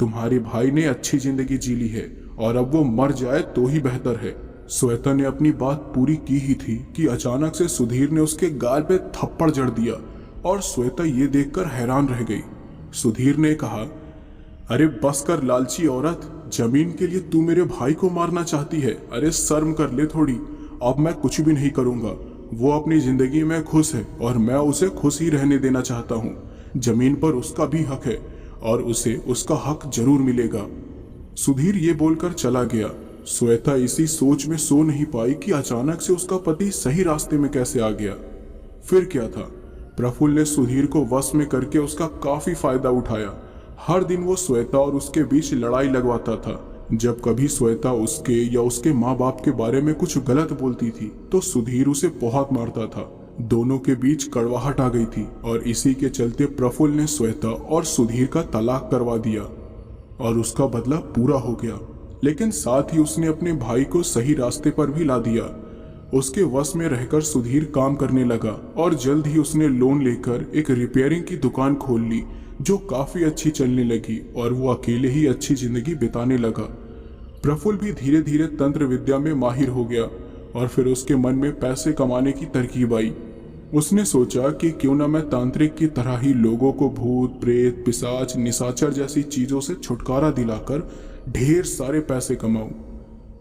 तुम्हारे भाई ने अच्छी जिंदगी जी ली है और अब वो मर जाए तो ही बेहतर है। श्वेता ने अपनी बात पूरी की ही थी कि अचानक से सुधीर ने उसके गाल पे थप्पड़ जड़ दिया और श्वेता ये देखकर हैरान रह गई। सुधीर ने कहा, अरे बस कर लालची औरत, जमीन के लिए तू मेरे भाई को मारना चाहती है? अरे शर्म कर ले थोड़ी। अब मैं कुछ भी नहीं करूंगा। वो अपनी जिंदगी में खुश है और मैं उसे खुश ही रहने देना चाहता हूँ। जमीन पर उसका भी हक है और उसे उसका हक जरूर मिलेगा। सुधीर ये बोलकर चला गया। श्वेता इसी सोच में सो नहीं पाई कि अचानक से उसका पति सही रास्ते में कैसे आ गया। फिर क्या था, प्रफुल्ल ने सुधीर को वश में करके उसका काफी फायदा उठाया। हर दिन वो श्वेता और उसके बीच लड़ाई लगवाता था। जब कभी श्वेता उसके या उसके माँ बाप के बारे में कुछ गलत बोलती थी तो सुधीर उसे बहुत मारता था। दोनों के बीच कड़वाहट आ गई थी और इसी के चलते प्रफुल्ल ने श्वेता और सुधीर का तलाक करवा दिया और उसका बदला पूरा हो गया। लेकिन साथ ही उसने अपने भाई को सही रास्ते पर भी ला दिया। उसके वश में रहकर सुधीर काम करने लगा और जल्द ही उसने लोन लेकर एक रिपेयरिंग की दुकान खोल ली जो काफी अच्छी चलने लगी और वो अकेले ही अच्छी जिंदगी बिताने लगा। प्रफुल्ल भी धीरे धीरे तंत्र विद्या में माहिर हो गया और फिर उसके मन में पैसे कमाने की तरकीब आई। उसने सोचा कि क्यों ना मैं तांत्रिक की तरह ही लोगों को भूत प्रेत पिशाच निशाचर जैसी चीजों से छुटकारा दिलाकर ढेर सारे पैसे कमाऊं।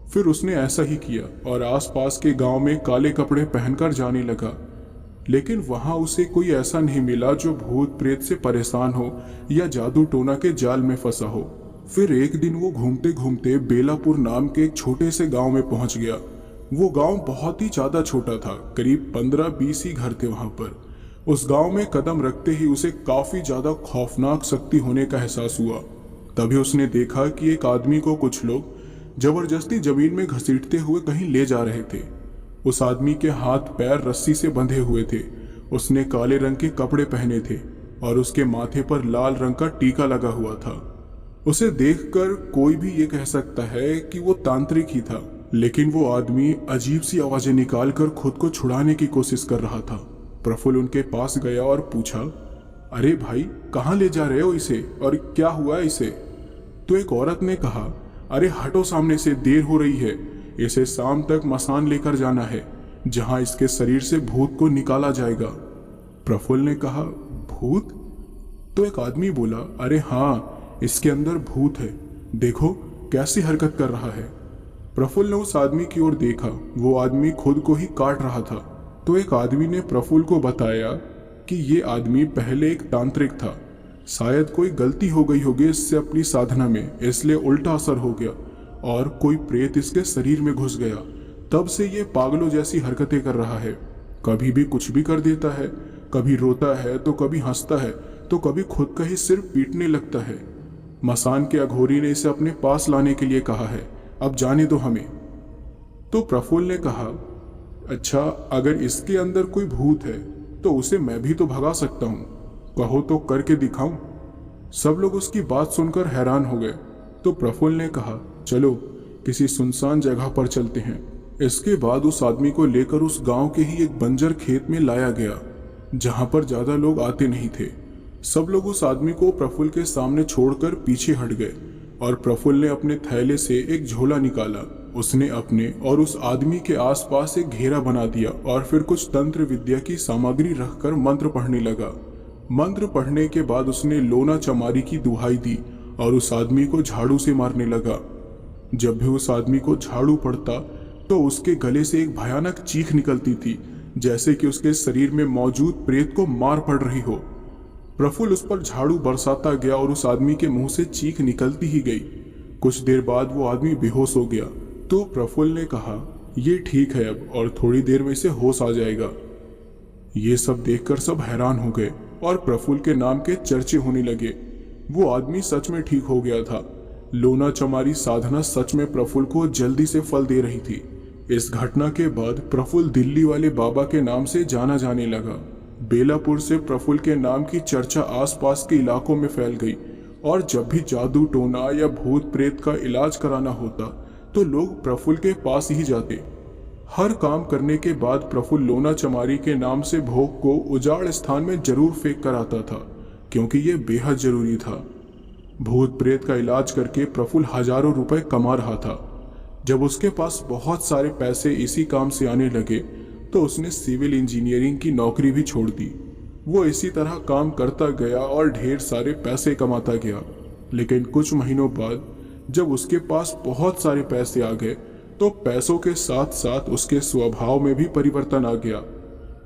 फिर उसने ऐसा ही किया और आसपास के गांव में काले कपड़े पहनकर जाने लगा। लेकिन वहां उसे कोई ऐसा नहीं मिला जो भूत प्रेत से परेशान हो या जादू टोना के जाल में फंसा हो। फिर एक दिन वो घूमते घूमते बेलापुर नाम के एक छोटे से गांव में पहुंच गया। वो गांव बहुत ही ज्यादा छोटा था, करीब 15-20 ही घर थे वहां पर। उस गांव में कदम रखते ही उसे काफी ज्यादा खौफनाक शक्ति होने का एहसास हुआ। तभी उसने देखा कि एक आदमी को कुछ लोग जबरदस्ती जमीन में घसीटते हुए कहीं ले जा रहे थे। उस आदमी के हाथ पैर रस्सी से बंधे हुए थे। उसने काले रंग के कपड़े पहने थे और उसके माथे पर लाल रंग का टीका लगा हुआ था। उसे देखकर कोई भी ये कह सकता है कि वो तांत्रिक ही था, लेकिन वो आदमी अजीब सी आवाजें निकालकर खुद को छुड़ाने की कोशिश कर रहा था। प्रफुल्ल उनके पास गया और पूछा, अरे भाई कहाँ ले जा रहे हो इसे और क्या हुआ इसे? तो एक औरत ने कहा, अरे हटो सामने से, देर हो रही है। इसे शाम तक मसान लेकर जाना है जहां इसके शरीर से भूत को निकाला जाएगा। प्रफुल्ल ने कहा, भूत? तो एक आदमी बोला, अरे हाँ, इसके अंदर भूत है, देखो कैसी हरकत कर रहा है। प्रफुल्ल ने उस आदमी की ओर देखा। वो आदमी खुद को ही काट रहा था। तो एक आदमी ने प्रफुल्ल को बताया कि ये आदमी पहले एक तांत्रिक था, शायद कोई गलती हो गई होगी इससे अपनी साधना में, इसलिए उल्टा असर हो गया और कोई प्रेत इसके शरीर में घुस गया। तब से ये पागलों जैसी हरकतें कर रहा है, कभी भी कुछ भी कर देता है, कभी रोता है तो कभी हंसता है तो कभी खुद का ही सिर पीटने लगता है। मसान के अघोरी ने इसे अपने पास लाने के लिए कहा है, अब जाने दो हमें। तो प्रफुल्ल ने कहा, अच्छा अगर इसके अंदर कोई भूत है तो उसे मैं भी तो भगा सकता हूँ, कहो तो करके दिखाऊं। सब लोग उसकी बात सुनकर हैरान हो गए। तो प्रफुल्ल ने कहा, चलो किसी सुनसान जगह पर चलते हैं। इसके बाद उस आदमी को लेकर उस गांव के ही एक बंजर खेत में लाया गया जहां पर ज्यादा लोग आते नहीं थे। सब लोग उस आदमी को प्रफुल्ल के सामने छोड़कर पीछे हट गए और प्रफुल्ल ने अपने थैले से एक झोला निकाला। उसने अपने और उस आदमी के आसपास एक घेरा बना दिया और फिर कुछ तंत्र विद्या की सामग्री रखकर मंत्र पढ़ने लगा। मंत्र पढ़ने के बाद उसने लोना चमारी की दुहाई दी और उस आदमी को झाड़ू से मारने लगा। जब भी उस आदमी को झाड़ू पड़ता तो उसके गले से एक भयानक चीख निकलती थी, जैसे कि उसके शरीर में मौजूद प्रेत को मार पड़ रही हो। प्रफुल्ल उस पर झाड़ू बरसाता गया और उस आदमी के मुंह से चीख निकलती ही गई। कुछ देर बाद वो आदमी बेहोश हो गया तो प्रफुल्ल ने कहा, ये ठीक है अब और थोड़ी देर में इसे होश आ जाएगा। ये सब देखकर सब हैरान हो गए और प्रफुल्ल के नाम के चर्चे होने लगे। वो आदमी सच में ठीक हो गया था। लोना चमारी साधना सच में प्रफुल्ल को जल्दी से फल दे रही थी। इस घटना के बाद प्रफुल्ल दिल्ली वाले बाबा के नाम से जाना जाने लगा। बेलापुर से प्रफुल्ल के नाम की चर्चा आसपास के इलाकों में फैल गई और जब भी जादू टोना या भूत प्रेत का इलाज कराना होता तो लोग प्रफुल्ल के पास ही जाते। हर काम करने के बाद प्रफुल्ल लोना चमारी के नाम से भोग को उजाड़ स्थान में जरूर फेंक कर आता था, क्योंकि ये बेहद जरूरी था। भूत प्रेत का इलाज करके प्रफुल्ल हजारों रुपए कमा रहा था। जब उसके पास बहुत सारे पैसे इसी काम से आने लगे तो उसने सिविल इंजीनियरिंग की नौकरी भी छोड़ दी। वो इसी तरह काम करता गया और ढेर सारे पैसे कमाता गया। लेकिन कुछ महीनों बाद जब उसके पास बहुत सारे पैसे आ गए तो पैसों के साथ साथ उसके स्वभाव में भी परिवर्तन आ गया।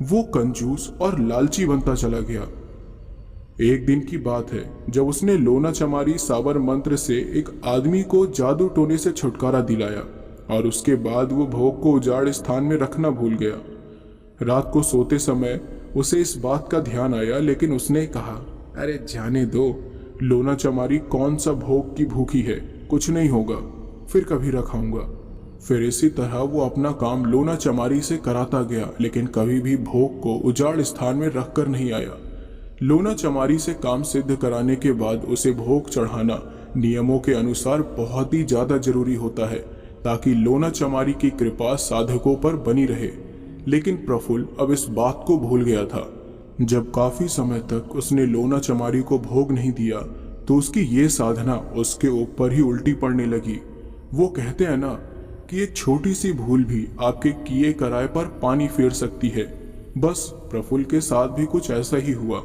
वो कंजूस और लालची बनता चला गया। एक दिन की बात है जब उसने लोना चमारी साबर मंत्र से एक आदमी को जादू टोने से छुटकारा दिलाया और उसके बाद वो भोग को उजाड़ स्थान में रखना भूल गया। रात को सोते समय उसे इस बात का ध्यान आया, लेकिन उसने कहा, अरे जाने दो, लोना चमारी कौन सा भोग की भूखी है, कुछ नहीं होगा, फिर कभी रखाऊंगा। फिर इसी तरह वो अपना काम लोना चमारी से कराता गया, लेकिन कभी भी भोग को उजाड़ स्थान में रख कर नहीं आया। लोना चमारी से काम सिद्ध कराने के बाद उसे भोग चढ़ाना नियमों के अनुसार बहुत ही ज्यादा जरूरी होता है, ताकि लोना चमारी की कृपा साधकों पर बनी रहे। लेकिन प्रफुल्ल अब इस बात को भूल गया था। जब काफी समय तक उसने लोना चमारी को भोग नहीं दिया तो उसकी ये साधना उसके ऊपर ही उल्टी पड़ने लगी। वो कहते हैं ना कि एक छोटी सी भूल भी आपके किए कराए पर पानी फेर सकती है। बस प्रफुल्ल के साथ भी कुछ ऐसा ही हुआ।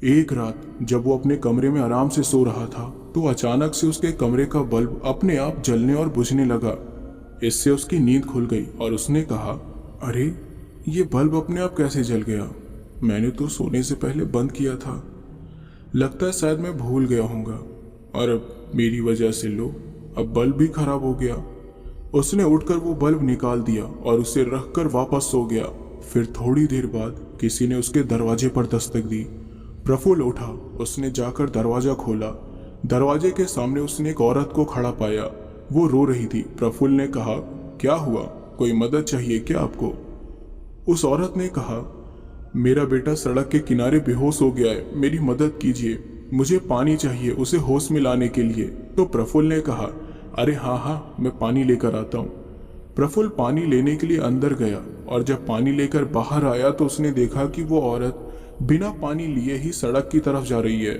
एक रात जब वो अपने कमरे में आराम से सो रहा था तो अचानक से उसके कमरे का बल्ब अपने आप जलने और बुझने लगा। इससे उसकी नींद खुल गई और उसने कहा, अरे ये बल्ब अपने आप कैसे जल गया? मैंने तो सोने से पहले बंद किया था। लगता है शायद मैं भूल गया होऊंगा और अब मेरी वजह से लो, अब बल्ब भी खराब हो गया। उसने उठकर वो बल्ब निकाल दिया और उसे रखकर वापस सो गया। फिर थोड़ी देर बाद किसी ने उसके दरवाजे पर दस्तक दी। प्रफुल्ल उठा, उसने जाकर दरवाजा खोला। दरवाजे के सामने उसने एक औरत को खड़ा पाया। वो रो रही थी। प्रफुल्ल ने कहा, क्या हुआ, कोई मदद चाहिए क्या आपको? उस औरत ने कहा, मेरा बेटा सड़क के किनारे बेहोश हो गया है, मेरी मदद कीजिए, मुझे पानी चाहिए उसे होश में लाने के लिए। तो प्रफुल्ल ने कहा, अरे हाँ, मैं पानी लेकर आता हूँ। प्रफुल्ल पानी लेने के लिए अंदर गया और जब पानी लेकर बाहर आया तो उसने देखा कि वो औरत बिना पानी लिए ही सड़क की तरफ जा रही है।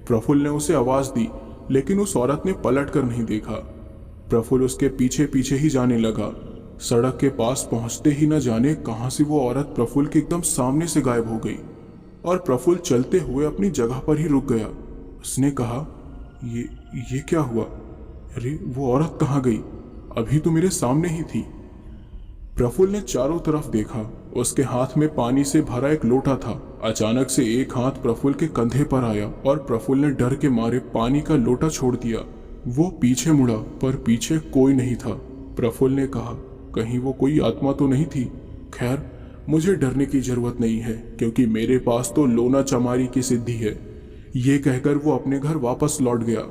प्रफुल्ल ने उसे आवाज दी, लेकिन उस औरत ने पलट कर नहीं देखा। प्रफुल्ल उसके पीछे पीछे ही जाने लगा। सड़क के पास पहुंचते ही न जाने कहां से वो औरत प्रफुल्ल के एकदम सामने से गायब हो गई और प्रफुल्ल चलते हुए अपनी जगह पर ही रुक गया। उसने कहा, ये क्या हुआ? अरे वो औरत कहाँ गई? अभी तो मेरे सामने ही थी। प्रफुल्ल ने चारों तरफ देखा। उसके हाथ में पानी से भरा एक लोटा था। अचानक से एक हाथ प्रफुल्ल के कंधे पर आया और प्रफुल्ल ने डर के मारे पानी का लोटा छोड़ दिया। वो पीछे मुड़ा पर पीछे कोई नहीं था। प्रफुल्ल ने कहा, कहीं वो कोई आत्मा तो नहीं थी? खैर, मुझे डरने की जरूरत नहीं है, क्योंकि मेरे पास तो लोना चमारी की सिद्धि है। ये कहकर वो अपने घर वापस लौट गया।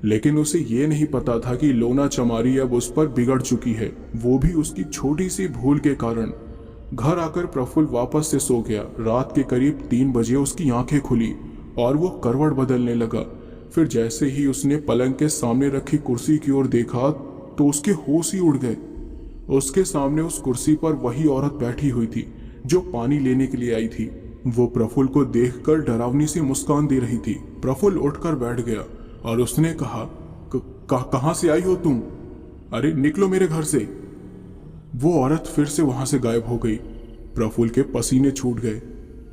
लेकिन उसे ये नहीं पता था कि लोना चमारी अब उस पर बिगड़ चुकी है, वो भी उसकी छोटी सी भूल के कारण। घर आकर प्रफुल्ल वापस से सो गया। रात के करीब 3 बजे उसकी आंखें खुली और वो करवट बदलने लगा। फिर जैसे ही उसने पलंग के सामने रखी कुर्सी की ओर देखा तो उसके होश ही उड़ गए। उसके सामने उस कुर्सी पर वही औरत बैठी हुई थी जो पानी लेने के लिए आई थी। वो प्रफुल्ल को देखकर डरावनी सी मुस्कान दे रही थी। प्रफुल्ल उठकर बैठ गया और उसने कहा, कहाँ से आई हो तुम? अरे निकलो मेरे घर से। वो औरत फिर से वहां से गायब हो गई। प्रफुल्ल के पसीने छूट गए।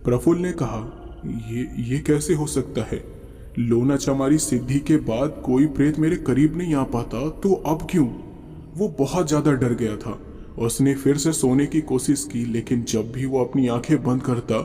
प्रफुल्ल ने कहा, ये कैसे हो सकता है? लोना चमारी सिद्धि के बाद कोई प्रेत मेरे करीब नहीं आ पाता, तो अब क्यों? वो बहुत ज्यादा डर गया था। उसने फिर से सोने की कोशिश की, लेकिन जब भी वो अपनी आंखें बंद करता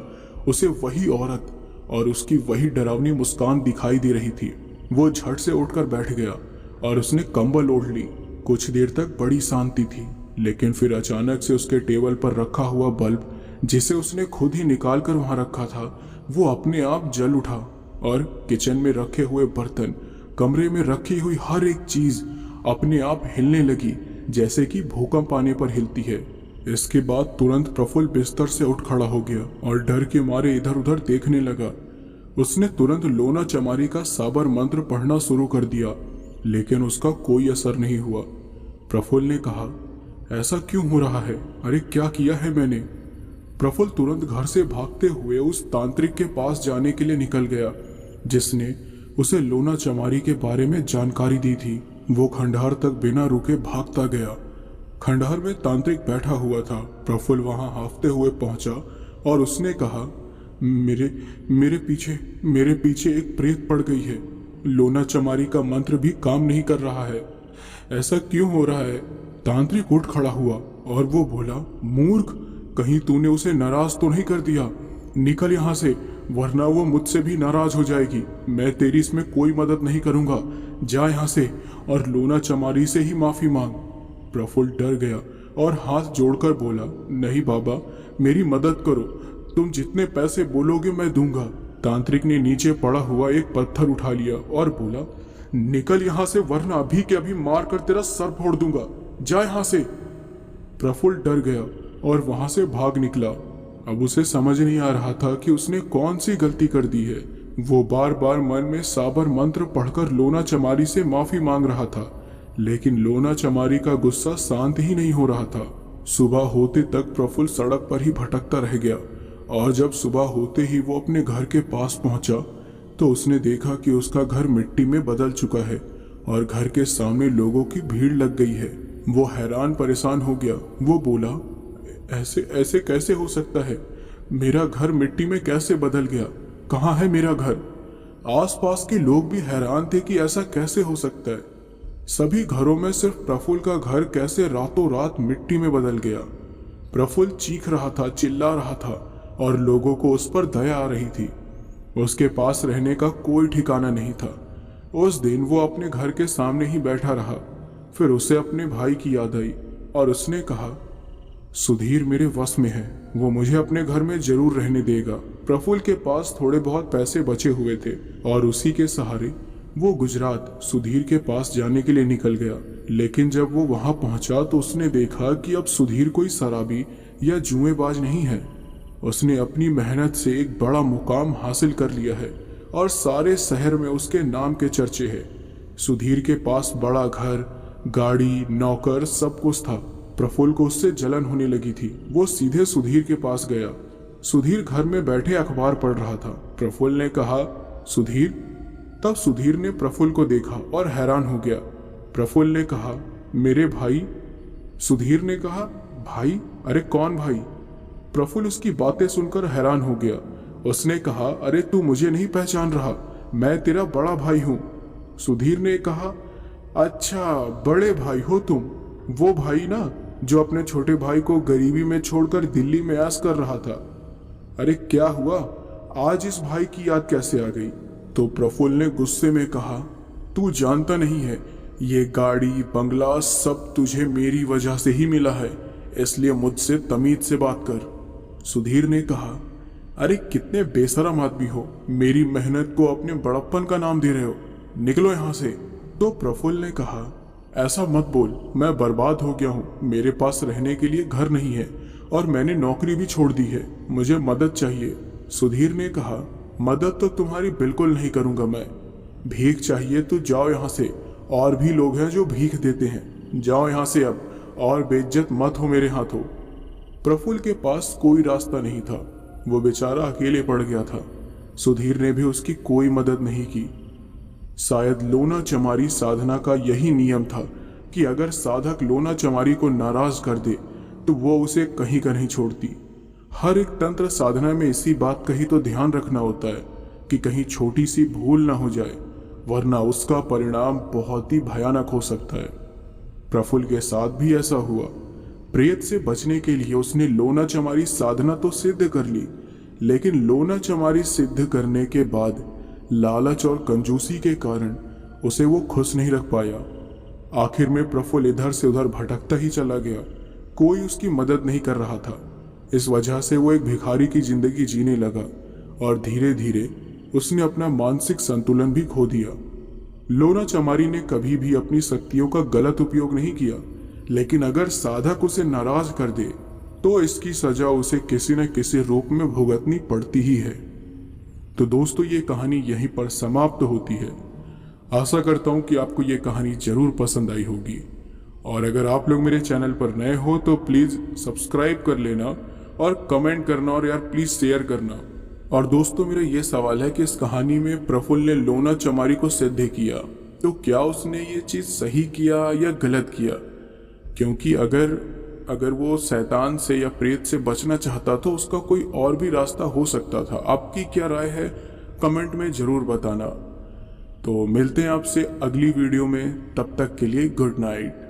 उसे वही औरत और उसकी वही डरावनी मुस्कान दिखाई दे रही थी। वो झट से उठकर बैठ गया और उसने कंबल ओढ़ ली। कुछ देर तक बड़ी शांति थी, लेकिन फिर अचानक से उसके टेबल पर रखा हुआ बल्ब, जिसे उसने खुद ही निकाल कर वहां रखा था, वो अपने आप जल उठा और किचन में रखे हुए बर्तन, कमरे में रखी हुई हर एक चीज अपने आप हिलने लगी, जैसे कि भूकंप आने पर हिलती है। इसके बाद तुरंत प्रफुल्ल बिस्तर से उठ खड़ा हो गया और डर के मारे इधर उधर देखने लगा। उसने तुरंत लोना चमारी का साबर मंत्र पढ़ना शुरू कर दिया, लेकिन उसका कोई असर नहीं हुआ। प्रफुल्ल ने कहा, ऐसा क्यों हो रहा है? अरे क्या किया है मैंने? प्रफुल्ल तुरंत घर से भागते हुए उस तांत्रिक के पास जाने के लिए निकल गया, जिसने उसे लोना चमारी के बारे में जानकारी दी थी। वो खंडहर तक बिना रुके भागता गया। खंडहर में तांत्रिक बैठा हुआ था। प्रफुल्ल वहां हांफते हुए पहुंचा और उसने कहा, मेरे पीछे एक प्रेत पड़ गई है। लोना चमारी का मंत्र भी काम नहीं कर रहा है। ऐसा क्यों हो रहा है? तांत्रिक उठ खड़ा हुआ और वो बोला, मूर्ख, कहीं तूने उसे नाराज तो नहीं कर दिया? निकल यहाँ से, वरना वो मुझसे भी नाराज हो जाएगी। मैं तेरी इसमें कोई मदद नहीं करूंगा। जा यहाँ से और लोना चमारी से ही माफी मांग। प्रफुल्ल डर गया और हाथ जोड़कर बोला, नहीं बाबा, मेरी मदद करो। तुम जितने पैसे बोलोगे मैं दूंगा। तांत्रिक ने नीचे पड़ा हुआ एक पत्थर उठा लिया और बोला, निकल यहाँ से, वरना अभी के अभी मार कर तेरा सर फोड़ दूंगा। जा यहाँ से। प्रफुल्ल डर गया और वहां से भाग निकला। अब उसे समझ नहीं आ रहा था कि उसने कौन सी गलती कर दी है। वो बार बार मन में साबर मंत्र पढ़कर लोना चमारी से माफी मांग रहा था, लेकिन लोना चमारी का गुस्सा शांत ही नहीं हो रहा था। सुबह होते तक प्रफुल्ल सड़क पर ही भटकता रह गया और जब सुबह होते ही वो अपने घर के पास पहुंचा तो उसने देखा कि उसका घर मिट्टी में बदल चुका है और घर के सामने लोगों की भीड़ लग गई है। वो हैरान परेशान हो गया। वो बोला, ऐसे कैसे हो सकता है? मेरा घर मिट्टी में कैसे बदल गया? कहाँ है मेरा घर? आसपास के लोग भी हैरान थे कि ऐसा कैसे हो सकता है। सभी घरों में सिर्फ प्रफुल्ल का घर कैसे रातों रात मिट्टी में बदल गया। प्रफुल्ल चीख रहा था, चिल्ला रहा था और लोगों को उस पर दया आ रही थी। उसके पास रहने का कोई ठिकाना नहीं था। उस दिन वो अपने घर के सामने ही बैठा रहा। फिर उसे अपने भाई की याद आई और उसने कहा, सुधीर मेरे वश में है, वो मुझे अपने घर में जरूर रहने देगा। प्रफुल्ल के पास थोड़े बहुत पैसे बचे हुए थे और उसी के सहारे वो गुजरात सुधीर के पास जाने के लिए निकल गया। लेकिन जब वो वहां पहुंचा तो उसने देखा कि अब सुधीर कोई शराबी या जुएबाज नहीं है। उसने अपनी मेहनत से एक बड़ा मुकाम हासिल कर लिया है और सारे शहर में उसके नाम के चर्चे हैं। सुधीर के पास बड़ा घर, गाड़ी, नौकर, सब कुछ था। प्रफुल्ल को उससे जलन होने लगी थी। वो सीधे सुधीर के पास गया। सुधीर घर में बैठे अखबार पढ़ रहा था। प्रफुल्ल ने कहा, सुधीर। तब सुधीर ने प्रफुल्ल को देखा और हैरान हो गया। प्रफुल्ल ने कहा, मेरे भाई। सुधीर ने कहा, भाई? अरे कौन भाई? प्रफुल्ल उसकी बातें सुनकर हैरान हो गया। उसने कहा, अरे तू मुझे नहीं पहचान रहा? मैं तेरा बड़ा भाई हूं। सुधीर ने कहा, अच्छा बड़े भाई हो तुम? वो भाई ना जो अपने छोटे भाई को गरीबी में छोड़कर दिल्ली में ऐश कर रहा था। अरे क्या हुआ? आज इस भाई की याद कैसे आ गई? तो प्रफुल्ल ने गुस्से में कहा, तू जानता नहीं है, ये गाड़ी बंगला सब तुझे मेरी वजह से ही मिला है, इसलिए मुझसे तमीज से बात कर। सुधीर ने कहा, अरे कितने बेशरम आदमी हो, मेरी मेहनत को अपने बड़प्पन का नाम दे रहे हो, निकलो यहाँ से। तो प्रफुल्ल ने कहा, ऐसा मत बोल, मैं बर्बाद हो गया हूँ, मेरे पास रहने के लिए घर नहीं है और मैंने नौकरी भी छोड़ दी है, मुझे मदद चाहिए। सुधीर ने कहा, मदद तो तुम्हारी बिल्कुल नहीं करूंगा मैं। भीख चाहिए तो जाओ यहाँ से, और भी लोग हैं जो भीख देते हैं, जाओ यहाँ से अब और बेइज्जत मत हो मेरे हाथों। प्रफुल्ल के पास कोई रास्ता नहीं था। वो बेचारा अकेले पड़ गया था। सुधीर ने भी उसकी कोई मदद नहीं की। शायद लोना चमारी साधना का यही नियम था कि अगर साधक लोना चमारी को नाराज कर दे तो वो उसे कहीं का नहीं छोड़ती। हर एक तंत्र साधना में इसी बात का ही तो ध्यान रखना होता है कि कहीं छोटी सी भूल ना हो जाए, वरना उसका परिणाम बहुत ही भयानक हो सकता है। प्रफुल्ल के साथ भी ऐसा हुआ। प्रेत से बचने के लिए उसने लोना चमारी साधना तो सिद्ध कर ली, लेकिन लोना चमारी सिद्ध करने के बाद लालच और कंजूसी के कारण उसे वो खुश नहीं रख पाया। आखिर में प्रफुल्ल इधर से उधर भटकता ही चला गया। कोई उसकी मदद नहीं कर रहा था। इस वजह से वो एक भिखारी की जिंदगी जीने लगा और धीरे धीरे उसने अपना मानसिक संतुलन भी खो दिया। लोना चमारी ने कभी भी अपनी शक्तियों का गलत उपयोग नहीं किया, लेकिन अगर साधक उसे नाराज कर दे तो इसकी सजा उसे किसी न किसी रूप में भुगतनी पड़ती ही है। तो दोस्तों, ये कहानी यहीं पर समाप्त होती है। आशा करता हूँ कि आपको ये कहानी जरूर पसंद आई होगी, और अगर आप लोग मेरे चैनल पर नए हो तो प्लीज़ सब्सक्राइब कर लेना और कमेंट करना, और यार प्लीज़ शेयर करना। और दोस्तों, मेरा ये सवाल है कि इस कहानी में प्रफुल्ल ने लोना चमारी को सिद्ध किया, तो क्या उसने ये चीज़ सही किया या गलत किया? क्योंकि अगर वो शैतान से या प्रेत से बचना चाहता तो उसका कोई और भी रास्ता हो सकता था। आपकी क्या राय है कमेंट में ज़रूर बताना। तो मिलते हैं आपसे अगली वीडियो में, तब तक के लिए गुड नाइट।